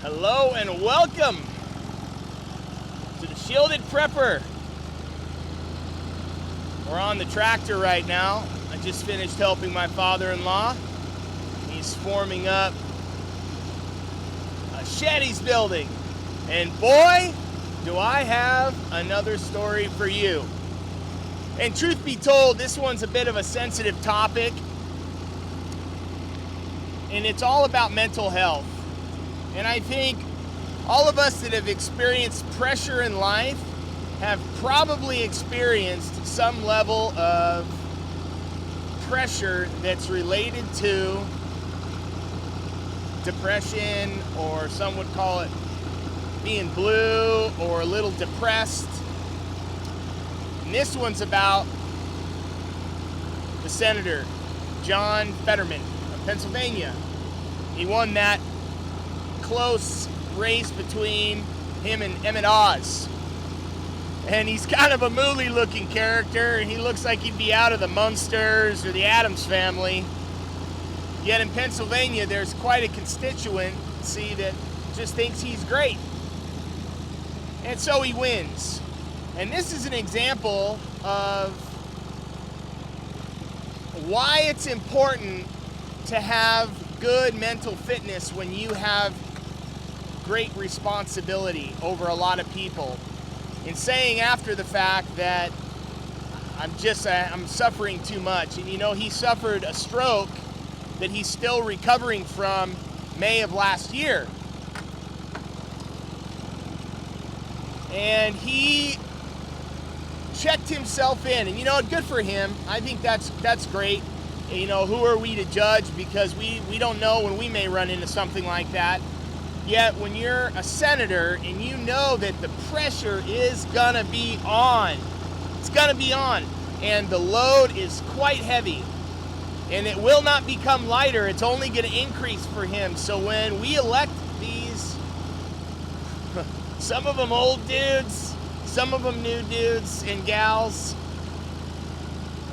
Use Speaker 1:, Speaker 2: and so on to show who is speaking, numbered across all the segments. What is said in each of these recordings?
Speaker 1: Hello and welcome to the Shielded Prepper. We're on the tractor right now. I just finished helping my father-in-law. He's forming up a shed he's building. And boy, do I have another story for you. And truth be told, this one's a bit of a sensitive topic. And it's all about mental health. And I think all of us that have experienced pressure in life have probably experienced some level of pressure that's related to depression, or some would call it being blue or a little depressed. And this one's about the Senator John Fetterman of Pennsylvania. He won that close race between him and Emmett Oz. And he's kind of a moody looking character. He looks like he'd be out of the Munsters or the Addams Family. Yet in Pennsylvania, there's quite a constituency that just thinks he's great. And so he wins. And this is an example of why it's important to have good mental fitness when you have great responsibility over a lot of people. In saying after the fact that I'm suffering too much. And you know, he suffered a stroke that he's still recovering from May of last year. And he checked himself in, and you know, good for him. I think that's great. You know, who are we to judge, because we don't know when we may run into something like that. Yet when you're a senator and you know that the pressure is gonna be on, it's gonna be on, and the load is quite heavy, and it will not become lighter, it's only gonna increase for him. So when we elect these, some of them old dudes, some of them new dudes and gals,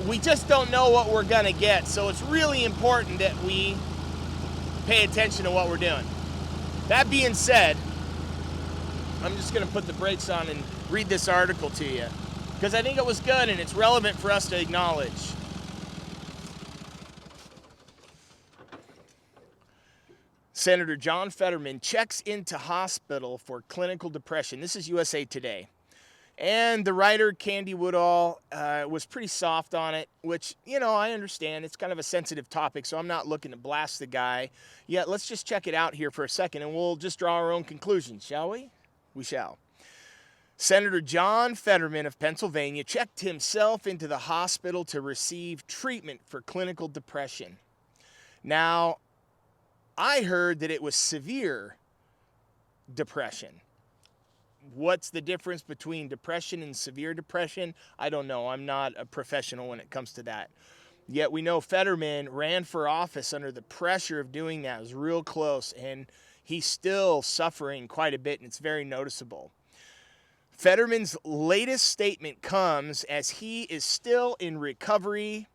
Speaker 1: we just don't know what we're gonna get. So it's really important that we pay attention to what we're doing. That being said, I'm just gonna put the brakes on and read this article to you, because I think it was good and it's relevant for us to acknowledge. Senator John Fetterman checks into hospital for clinical depression. This is USA Today. And the writer, Candy Woodall, was pretty soft on it, which, you know, I understand. It's kind of a sensitive topic, so I'm not looking to blast the guy. Yet, let's just check it out here for a second, and we'll just draw our own conclusions, shall we? We shall. Senator John Fetterman of Pennsylvania checked himself into the hospital to receive treatment for clinical depression. Now, I heard that it was severe depression. What's the difference between depression and severe depression? I don't know. I'm not a professional when it comes to that. Yet we know Fetterman ran for office under the pressure of doing that. It was real close, and he's still suffering quite a bit, and it's very noticeable. Fetterman's latest statement comes as he is still in recovery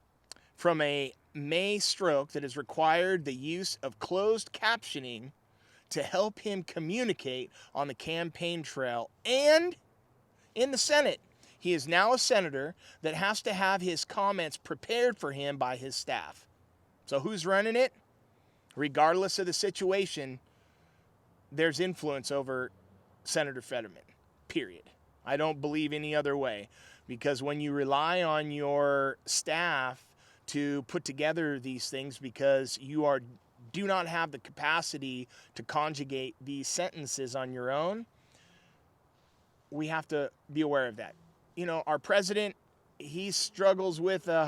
Speaker 1: from a May stroke that has required the use of closed captioning to help him communicate on the campaign trail and in the Senate. He is now a senator that has to have his comments prepared for him by his staff. So who's running it? Regardless of the situation, there's influence over Senator Fetterman, period. I don't believe any other way, because when you rely on your staff to put together these things because you do not have the capacity to conjugate these sentences on your own, we have to be aware of that. You know, our president, he struggles with a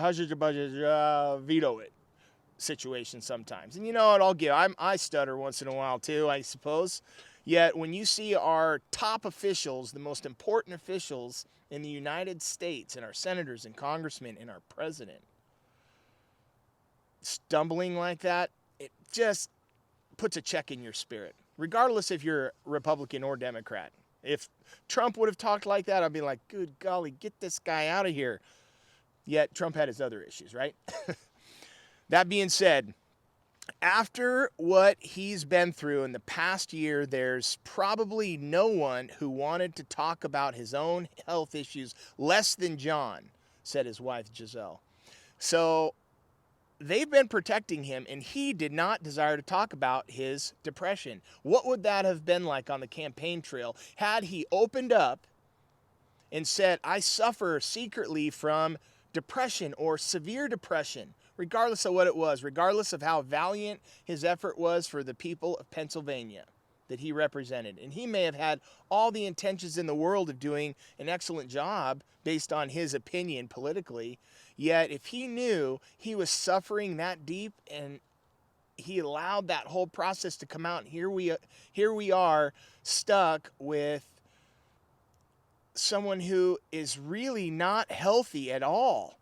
Speaker 1: veto it situation sometimes. And you know what, I stutter once in a while too, I suppose. Yet when you see our top officials, the most important officials in the United States, and our senators and congressmen and our president, stumbling like that, it just puts a check in your spirit, regardless if you're Republican or Democrat. If Trump would have talked like that, I'd be like, good golly, get this guy out of here. Yet Trump had his other issues, right? That being said, After what he's been through in the past year, there's probably no one who wanted to talk about his own health issues less than John, said his wife Giselle. So they've been protecting him, and he did not desire to talk about his depression. What would that have been like on the campaign trail had he opened up and said, I suffer secretly from depression or severe depression, regardless of what it was, regardless of how valiant his effort was for the people of Pennsylvania that he represented. And he may have had all the intentions in the world of doing an excellent job based on his opinion politically. Yet if he knew he was suffering that deep and he allowed that whole process to come out, and here we are stuck with someone who is really not healthy at all.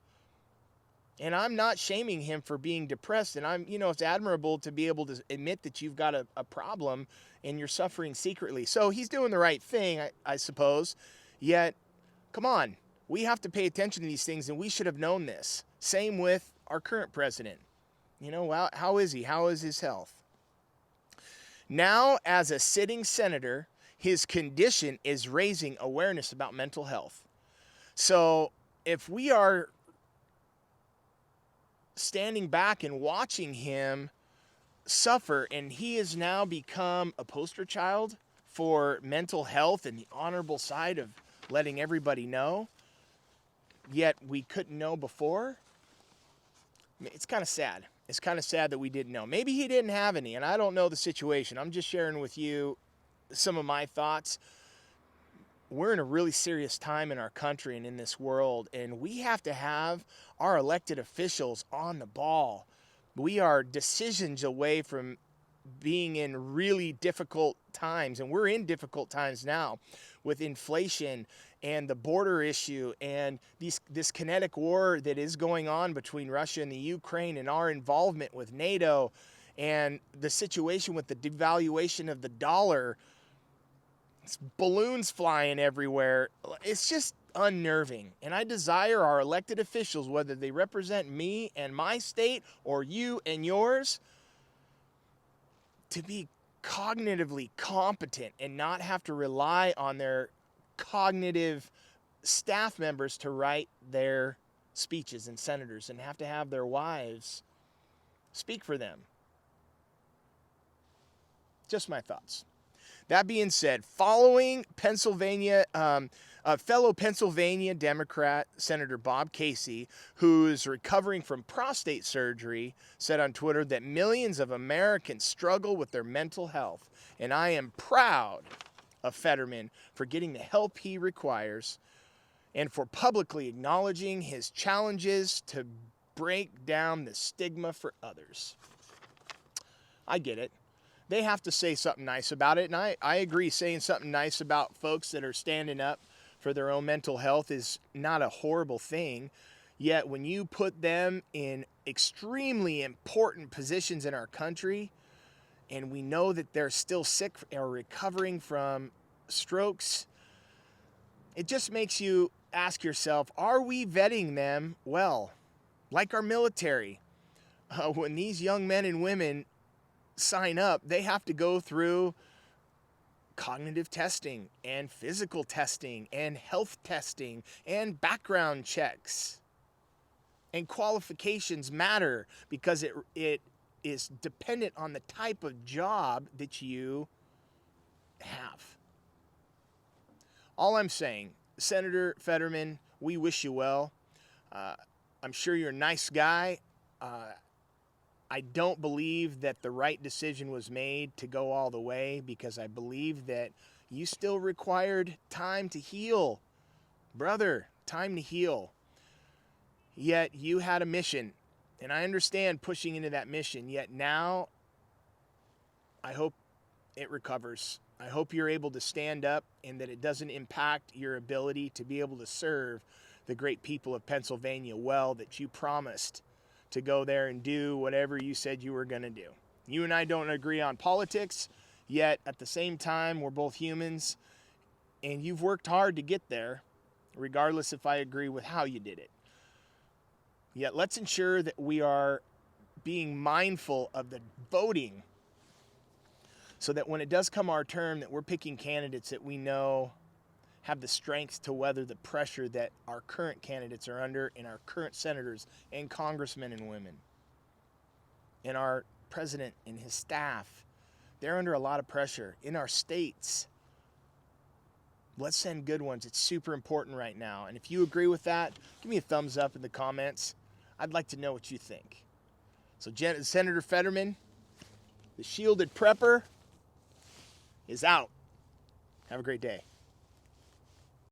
Speaker 1: And I'm not shaming him for being depressed. And it's admirable to be able to admit that you've got a problem and you're suffering secretly. So he's doing the right thing, I suppose. Yet, come on, we have to pay attention to these things, and we should have known this. Same with our current president. How is he? How is his health? Now, as a sitting senator, his condition is raising awareness about mental health. So if we are standing back and watching him suffer, and he has now become a poster child for mental health and the honorable side of letting everybody know, yet we couldn't know before, it's kind of sad. It's kind of sad that we didn't know. Maybe he didn't have any, and I don't know the situation. I'm just sharing with you some of my thoughts. We're in a really serious time in our country and in this world, and we have to have our elected officials on the ball. We are decisions away from being in really difficult times, and we're in difficult times now with inflation and the border issue and this kinetic war that is going on between Russia and the Ukraine, and our involvement with NATO, and the situation with the devaluation of the dollar. It's balloons flying everywhere. It's just unnerving. And I desire our elected officials, whether they represent me and my state or you and yours, to be cognitively competent and not have to rely on their cognitive staff members to write their speeches, and senators, and have to have their wives speak for them. Just my thoughts. That being said, following Pennsylvania, fellow Pennsylvania Democrat Senator Bob Casey, who's recovering from prostate surgery, said on Twitter that millions of Americans struggle with their mental health, and I am proud of Fetterman for getting the help he requires and for publicly acknowledging his challenges to break down the stigma for others. I get it. They have to say something nice about it, and I agree, saying something nice about folks that are standing up for their own mental health is not a horrible thing. Yet when you put them in extremely important positions in our country, and we know that they're still sick or recovering from strokes, it just makes you ask yourself, are we vetting them well? Like our military. When these young men and women sign up, they have to go through cognitive testing and physical testing and health testing and background checks. And qualifications matter because it is dependent on the type of job that you have. All I'm saying, Senator Fetterman, we wish you well. I'm sure you're a nice guy. I don't believe that the right decision was made to go all the way, because I believe that you still required time to heal. Brother, time to heal. Yet you had a mission, and I understand pushing into that mission. Yet now, I hope it recovers. I hope you're able to stand up and that it doesn't impact your ability to be able to serve the great people of Pennsylvania well, that you promised to go there and do whatever you said you were going to do. You and I don't agree on politics, yet at the same time, we're both humans, and you've worked hard to get there, regardless if I agree with how you did it. Yet let's ensure that we are being mindful of the voting so that when it does come our turn, that we're picking candidates that we know have the strength to weather the pressure that our current candidates are under, and our current senators and congressmen and women and our president and his staff. They're under a lot of pressure in our states. Let's send good ones. It's super important right now. And if you agree with that, give me a thumbs up in the comments. I'd like to know what you think. So Senator Fetterman, the shielded prepper, is out. Have a great day.